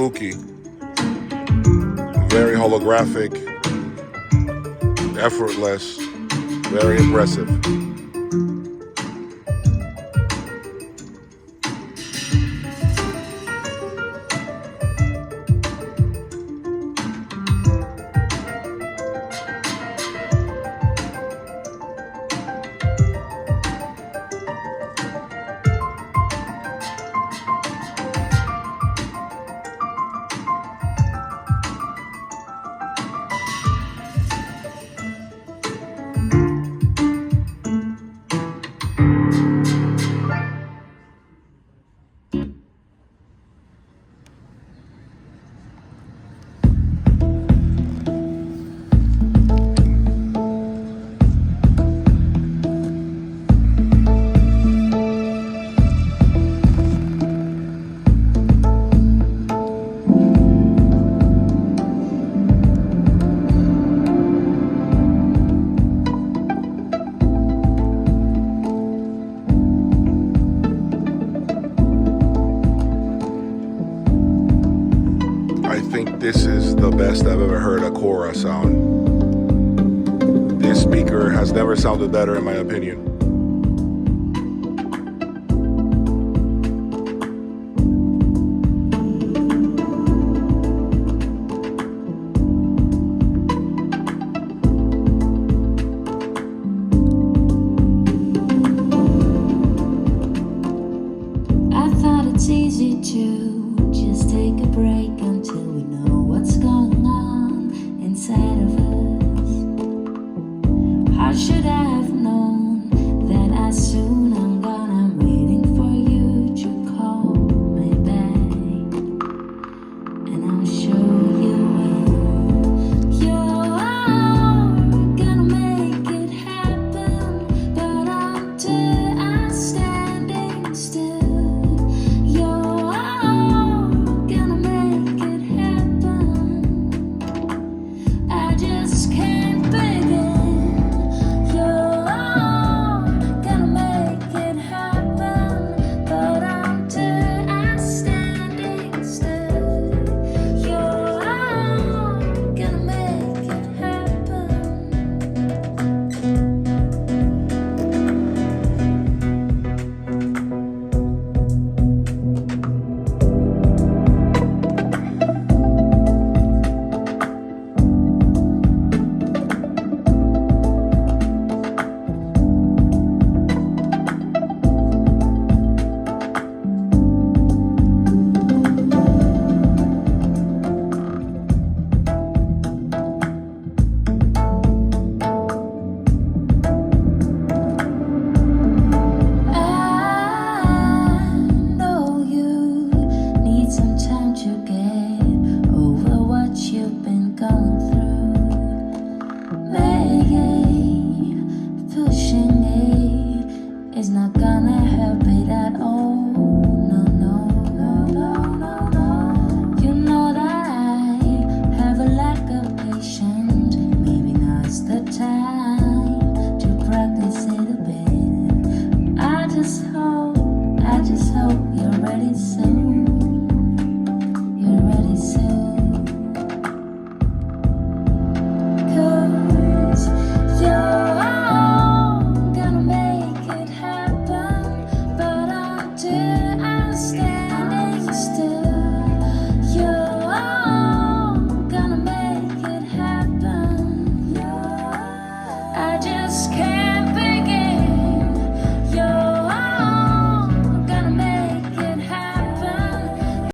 spooky, very holographic, effortless, very impressive. This is the best I've ever heard Acora sound. This speaker has never sounded better in my opinion. I thought it's easy to just take a break until we know what's going on inside of us. How should I have known that as soon I'm gone? I'm waiting for you to call me back, and I'm sure you will. You're gonna make it happen, but until I'm standing still, you're gonna make it happen. I just can't begin. You're gonna make it happen, but until I'm standing still, you're gonna make it happen. I know you need some time to get over what you've been going through. Maybe pushing it is not gonna help it at all.